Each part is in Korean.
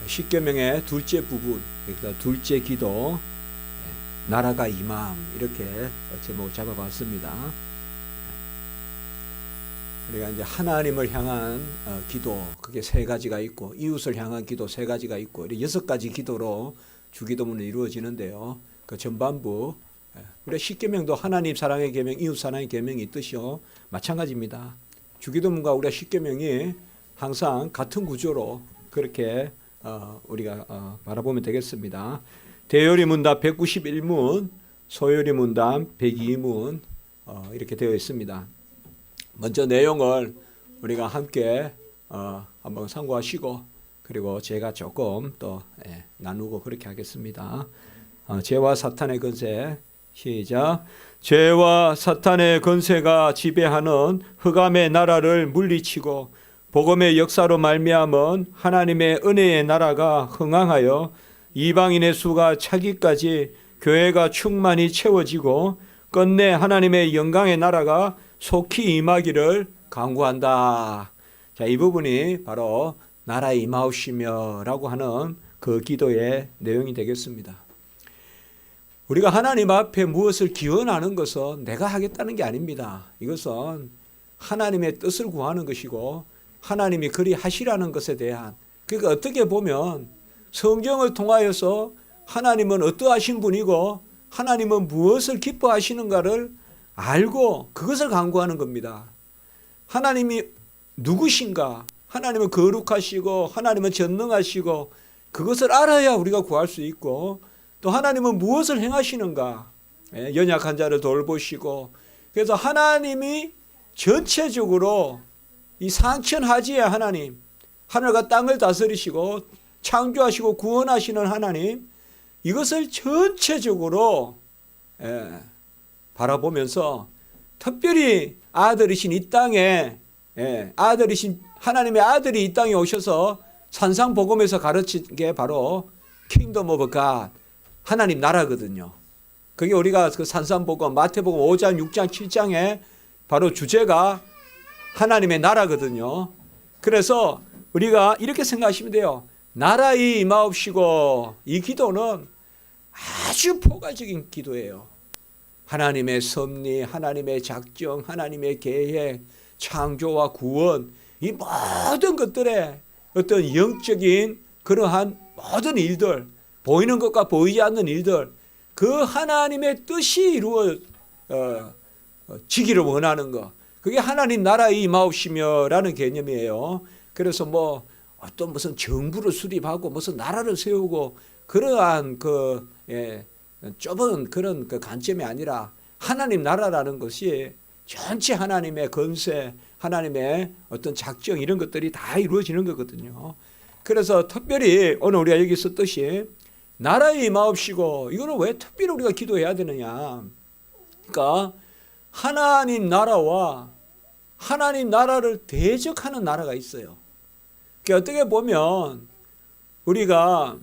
십계명의 둘째 부분, 그러니까 둘째 기도, 나라가 임함, 이렇게 제목을 잡아봤습니다. 우리가 이제 하나님을 향한 기도, 그게 세 가지가 있고, 이웃을 향한 기도 세 가지가 있고, 이렇게 6가지 기도로 주기도문은 이루어지는데요. 그 전반부, 우리가 십계명도 하나님 사랑의 계명, 이웃 사랑의 계명이 있듯이요, 마찬가지입니다. 주기도문과 우리가 십계명이 항상 같은 구조로 그렇게 우리가 바라보면 되겠습니다. 대요리 문답 191문, 소요리 문답 102문 이렇게 되어 있습니다. 먼저 내용을 우리가 함께 한번 참고하시고, 그리고 제가 조금 또 나누고 그렇게 하겠습니다. 죄와 사탄의 권세, 시작. 죄와 사탄의 권세가 지배하는 흑암의 나라를 물리치고 복음의 역사로 말미암은 하나님의 은혜의 나라가 흥황하여 이방인의 수가 차기까지 교회가 충만히 채워지고 끝내 하나님의 영광의 나라가 속히 임하기를 간구한다. 자, 이 부분이 바로 나라의 임하옵시며라고 하는 그 기도의 내용이 되겠습니다. 우리가 하나님 앞에 무엇을 기원하는 것은 내가 하겠다는 게 아닙니다. 이것은 하나님의 뜻을 구하는 것이고 하나님이 그리 하시라는 것에 대한, 그러니까 어떻게 보면 성경을 통하여서 하나님은 어떠하신 분이고 하나님은 무엇을 기뻐하시는가를 알고 그것을 간구하는 겁니다. 하나님이 누구신가? 하나님은 거룩하시고 하나님은 전능하시고 그것을 알아야 우리가 구할 수 있고, 또 하나님은 무엇을 행하시는가? 연약한 자를 돌보시고, 그래서 하나님이 전체적으로 이 상천하지의 하나님, 하늘과 땅을 다스리시고 창조하시고 구원하시는 하나님, 이것을 전체적으로 바라보면서 특별히 아들이신 이 땅에, 아들이신 하나님의 아들이 이 땅에 오셔서 산상복음에서 가르친 게 바로 킹덤 오브 갓, 하나님 나라거든요. 그게 우리가 그 산상복음, 마태복음 5장, 6장, 7장에 바로 주제가 하나님의 나라거든요. 그래서 우리가 이렇게 생각하시면 돼요. 나라의 임하옵시고, 이 기도는 아주 포괄적인 기도예요. 하나님의 섭리, 하나님의 작정, 하나님의 계획, 창조와 구원, 이 모든 것들의 어떤 영적인 그러한 모든 일들, 보이는 것과 보이지 않는 일들, 그 하나님의 뜻이 이루어지기를 원하는 것, 그게 하나님 나라의 임하옵시며라는 개념이에요. 그래서 뭐 어떤 무슨 정부를 수립하고 무슨 나라를 세우고 그러한 좁은 그런 그 관점이 아니라 하나님 나라라는 것이 전체 하나님의 권세, 하나님의 어떤 작정, 이런 것들이 다 이루어지는 거거든요. 그래서 특별히 오늘 우리가 여기 썼듯이 나라의 임하옵시고, 이거는 왜 특별히 우리가 기도해야 되느냐? 그러니까 하나님 나라와 하나님 나라를 대적하는 나라가 있어요. 그러니까 어떻게 보면 우리가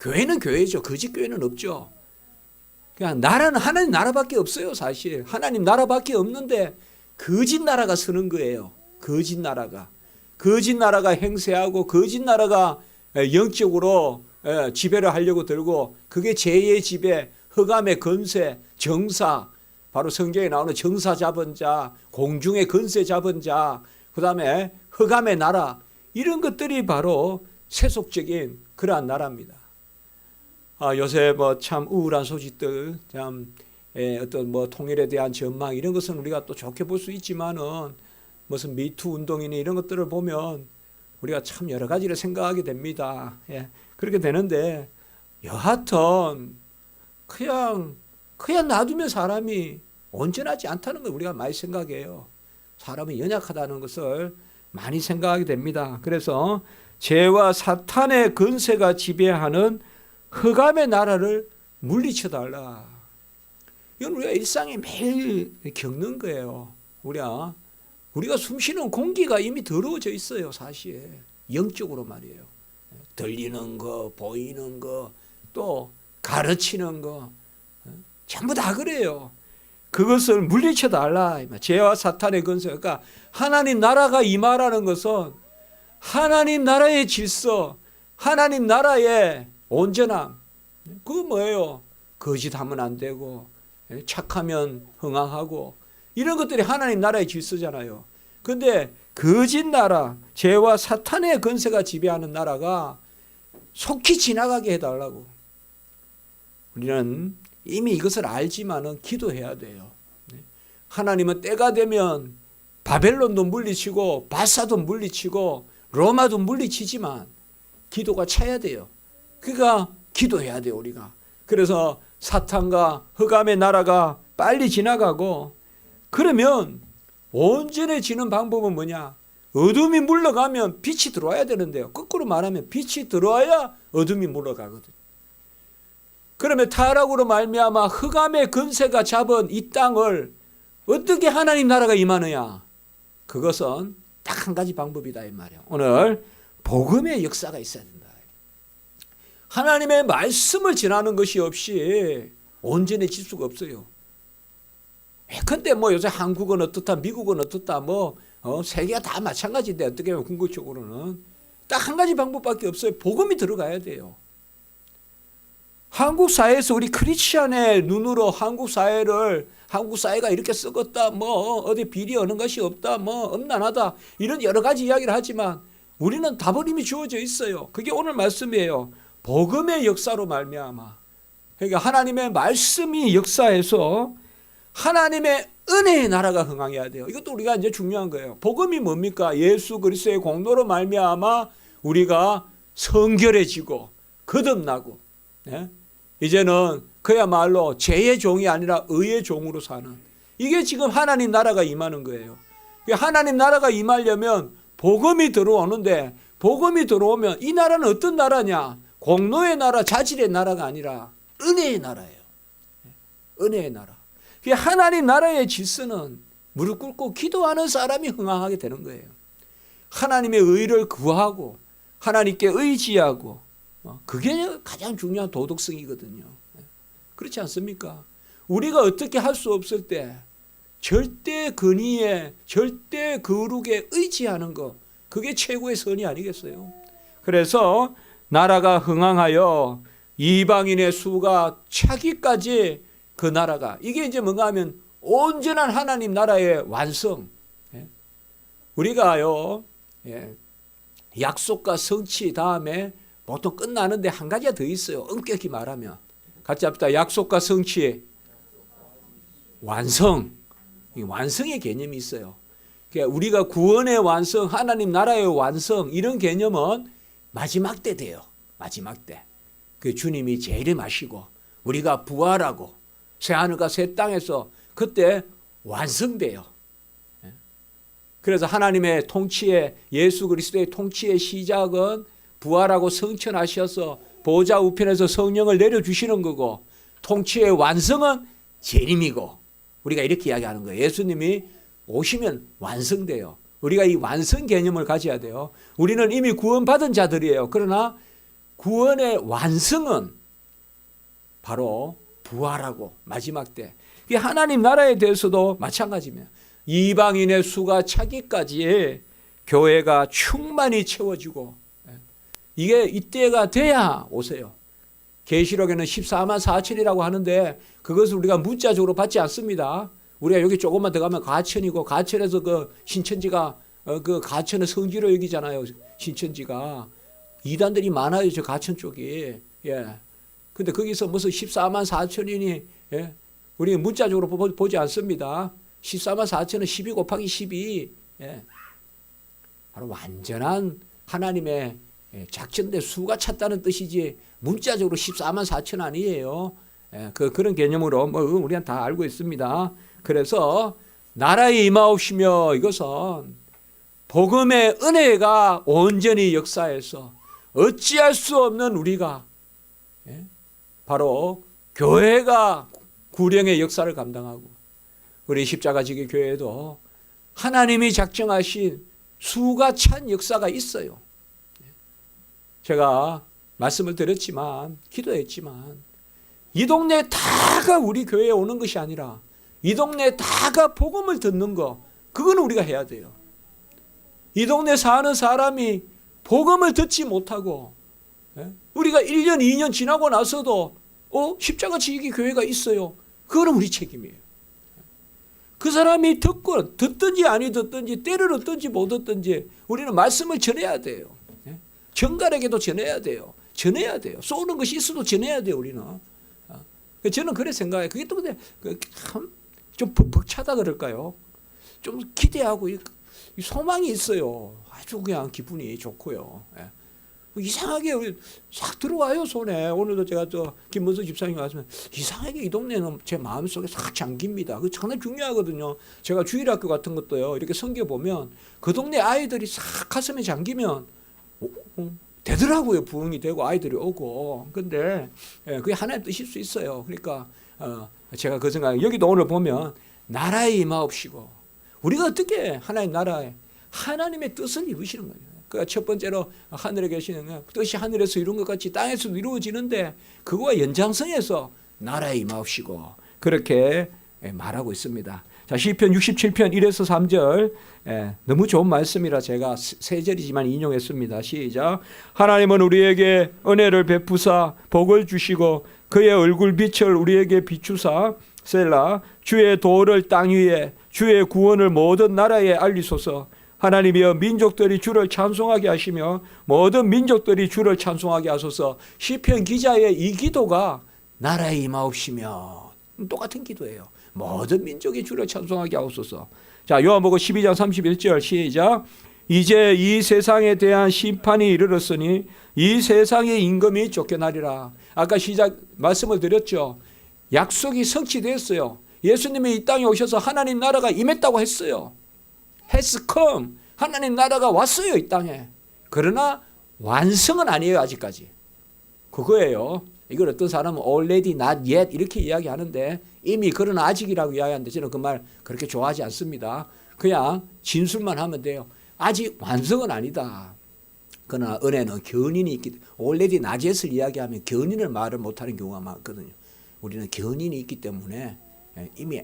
교회는 교회죠. 거짓 교회는 없죠. 그냥 나라는 하나님 나라밖에 없어요. 사실 하나님 나라밖에 없는데 거짓 나라가 서는 거예요. 거짓 나라가 행세하고 거짓 나라가 영적으로 지배를 하려고 들고, 그게 죄의 지배, 흑암의 권세, 정사, 바로 성경에 나오는 정사 잡은 자, 공중의 권세 잡은 자, 그 다음에 흑암의 나라, 이런 것들이 바로 세속적인 그러한 나라입니다. 요새 뭐 참 우울한 소식들, 참 어떤 뭐 통일에 대한 전망, 이런 것은 우리가 또 좋게 볼 수 있지만은 무슨 미투 운동이니 이런 것들을 보면 우리가 참 여러 가지를 생각하게 됩니다. 그렇게 되는데 여하튼 그냥 놔두면 사람이 온전하지 않다는 걸 우리가 많이 생각해요. 사람이 연약하다는 것을 많이 생각하게 됩니다. 그래서 죄와 사탄의 권세가 지배하는 흑암의 나라를 물리쳐달라. 이건 우리가 일상에 매일 겪는 거예요. 우리가 숨쉬는 공기가 이미 더러워져 있어요. 사실 영적으로 말이에요. 들리는 거, 보이는 거, 또 가르치는 거, 전부 다 그래요. 그것을 물리쳐달라. 죄와 사탄의 권세. 그러니까 하나님 나라가 임하라는 것은 하나님 나라의 질서, 하나님 나라의 온전함, 그거 뭐예요? 거짓하면 안 되고 착하면 흥황하고 이런 것들이 하나님 나라의 질서잖아요. 그런데 거짓 나라, 죄와 사탄의 권세가 지배하는 나라가 속히 지나가게 해달라고. 우리는 이미 이것을 알지만은 기도해야 돼요. 하나님은 때가 되면 바벨론도 물리치고 바사도 물리치고 로마도 물리치지만 기도가 차야 돼요. 그러니까 기도해야 돼요, 우리가. 그래서 사탄과 흑암의 나라가 빨리 지나가고, 그러면 온전해지는 방법은 뭐냐? 어둠이 물러가면 빛이 들어와야 되는데요. 거꾸로 말하면 빛이 들어와야 어둠이 물러가거든요. 그러면 타락으로 말미암아 흑암의 권세가 잡은 이 땅을 어떻게 하나님 나라가 임하느냐? 그것은 딱 한 가지 방법이다 이 말이에요. 오늘 복음의 역사가 있어야 된다. 하나님의 말씀을 전하는 것이 없이 온전해질 수가 없어요. 근데 뭐 요새 한국은 어떻다, 미국은 어떻다, 세계가 다 마찬가지인데 어떻게 보면 궁극적으로는 딱 한 가지 방법밖에 없어요. 복음이 들어가야 돼요. 한국 사회에서 우리 크리스천의 눈으로 한국 사회가 이렇게 썩었다, 어디 비리 어느 것이 없다, 음란하다, 이런 여러 가지 이야기를 하지만 우리는 답은 이미 주어져 있어요. 그게 오늘 말씀이에요. 복음의 역사로 말미암아. 그러니까 하나님의 말씀이 역사해서 하나님의 은혜의 나라가 흥황해야 돼요. 이것도 우리가 이제 중요한 거예요. 복음이 뭡니까? 예수 그리스도의 공로로 말미암아 우리가 성결해지고 거듭나고, 이제는 그야말로 죄의 종이 아니라 의의 종으로 사는, 이게 지금 하나님 나라가 임하는 거예요. 하나님 나라가 임하려면 복음이 들어오는데, 복음이 들어오면 이 나라는 어떤 나라냐? 공로의 나라, 자질의 나라가 아니라 은혜의 나라예요. 은혜의 나라. 하나님 나라의 질서는 무릎 꿇고 기도하는 사람이 흥황하게 되는 거예요. 하나님의 의를 구하고 하나님께 의지하고, 그게 가장 중요한 도덕성이거든요. 그렇지 않습니까? 우리가 어떻게 할 수 없을 때 절대 근의에, 절대 거룩에 의지하는 것, 그게 최고의 선이 아니겠어요? 그래서 나라가 흥황하여 이방인의 수가 차기까지 그 나라가, 이게 이제 뭔가 하면 온전한 하나님 나라의 완성. 우리가요, 약속과 성취 다음에 보통 끝나는데 한 가지가 더 있어요. 엄격히 말하면. 같이 합시다. 약속과 성취, 완성. 완성의 개념이 있어요. 그러니까 우리가 구원의 완성, 하나님 나라의 완성, 이런 개념은 마지막 때 돼요. 마지막 때. 그 주님이 재림하시고 우리가 부활하고 새하늘과 새 땅에서 그때 완성돼요. 그래서 하나님의 통치의, 예수 그리스도의 통치의 시작은 부활하고 성천하셔서 보좌 우편에서 성령을 내려주시는 거고, 통치의 완성은 재림이고, 우리가 이렇게 이야기하는 거예요. 예수님이 오시면 완성돼요. 우리가 이 완성 개념을 가져야 돼요. 우리는 이미 구원받은 자들이에요. 그러나 구원의 완성은 바로 부활하고 마지막 때. 하나님 나라에 대해서도 마찬가지입니다. 이방인의 수가 차기까지 교회가 충만히 채워지고, 이게 이때가 돼야 오세요. 계시록에는 14만 4천이라고 하는데 그것을 우리가 문자적으로 받지 않습니다. 우리가 여기 조금만 더 가면 가천이고, 가천에서 그 신천지가 그 가천의 성지로 여기잖아요. 신천지가 이단들이 많아요, 저 가천 쪽이. 근데 거기서 무슨 14만 4천이니, 우리 문자적으로 보지 않습니다. 14만 4천은 12 곱하기 12. 바로 완전한 하나님의 작전대 수가 찼다는 뜻이지, 문자적으로 14만 4천 아니에요. 그런 개념으로 우리는 다 알고 있습니다. 그래서 나라에 임하옵시며, 이것은 복음의 은혜가 온전히 역사해서 어찌할 수 없는 우리가, 바로 교회가 구령의 역사를 감당하고, 우리 십자가지기 교회도 하나님이 작정하신 수가 찬 역사가 있어요. 제가 말씀을 드렸지만, 기도했지만, 이 동네 다가 우리 교회에 오는 것이 아니라 이 동네 다가 복음을 듣는 거, 그거는 우리가 해야 돼요. 이 동네 사는 사람이 복음을 듣지 못하고 우리가 1년, 2년 지나고 나서도 십자가 지기 교회가 있어요. 그거는 우리 책임이에요. 그 사람이 듣든지 아니 듣든지 때를 얻든지 못 얻든지 우리는 말씀을 전해야 돼요. 정갈에게도 전해야 돼요. 전해야 돼요. 쏘는 것이 있어도 전해야 돼요. 우리는. 저는 그래 생각해요. 그게 또 근데 좀 벅차다 그럴까요? 좀 기대하고 소망이 있어요. 아주 그냥 기분이 좋고요. 이상하게 싹 들어와요 손에. 오늘도 제가 김문수 집사님 왔으면 이상하게 이 동네는 제 마음속에 싹 잠깁니다. 그거 정말 중요하거든요. 제가 주일학교 같은 것도요 이렇게 섬겨 보면 그 동네 아이들이 싹 가슴에 잠기면 되더라고요. 부흥이 되고 아이들이 오고. 근데 그게 하나의 뜻일 수 있어요. 그러니까 제가 그 생각. 여기도 오늘 보면 나라에 임하옵시고 우리가 어떻게 하나님 나라에 하나님의 뜻을 이루시는 거예요. 그러니까 첫 번째로 하늘에 계시는 뜻이 하늘에서 이룬 것 같이 땅에서도 이루어지는데 그거와 연장선에서 나라에 임하옵시고 그렇게 말하고 있습니다. 자, 시편 67편 1에서 3절 너무 좋은 말씀이라 제가 세 절이지만 인용했습니다. 시작. 하나님은 우리에게 은혜를 베푸사 복을 주시고 그의 얼굴 빛을 우리에게 비추사 셀라 주의 도를 땅 위에 주의 구원을 모든 나라에 알리소서. 하나님이여 민족들이 주를 찬송하게 하시며 모든 민족들이 주를 찬송하게 하소서. 시편 기자의 이 기도가 나라에 임하옵시며 똑같은 기도예요. 모든 민족이 주를 찬송하게 하옵소서. 자, 요한복음 12장 31절 시작. 이제 이 세상에 대한 심판이 이르렀으니 이 세상의 임금이 쫓겨나리라. 아까 시작 말씀을 드렸죠. 약속이 성취됐어요. 예수님이 이 땅에 오셔서 하나님 나라가 임했다고 했어요. has come. 하나님 나라가 왔어요. 이 땅에. 그러나 완성은 아니에요. 아직까지. 그거예요. 이걸 어떤 사람은 already not yet 이렇게 이야기하는데 이미 그러나 아직이라고 이야기하는데 저는 그 말 그렇게 좋아하지 않습니다. 그냥 진술만 하면 돼요. 아직 완성은 아니다. 그러나 은혜는 견인이 있기 때문에 already not yet을 이야기하면 견인을 말을 못하는 경우가 많거든요. 우리는 견인이 있기 때문에 이미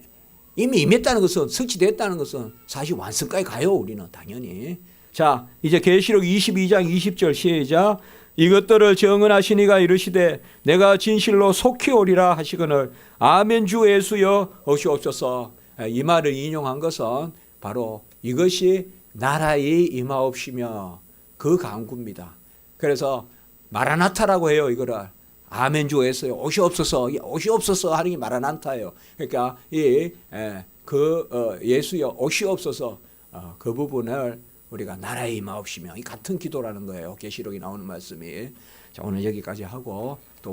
임했다는 것은 성취됐다는 것은 사실 완성까지 가요. 우리는 당연히. 자, 이제 계시록 22장 20절 시작. 이것들을 정언하시니가 이르시되 내가 진실로 속히 오리라 하시거늘 아멘 주 예수여 오시옵소서. 이 말을 인용한 것은 바로 이것이 나라에 임하옵시며 그 강구입니다. 그래서 마라나타라고 해요. 이거를. 아멘 주 예수여 오시옵소서 하는 게 마라나타예요. 그러니까 예수여 오시옵소서 그 부분을 우리가 나라에 임하옵시며 이 같은 기도라는 거예요. 계시록이 나오는 말씀이. 자, 오늘 여기까지 하고 또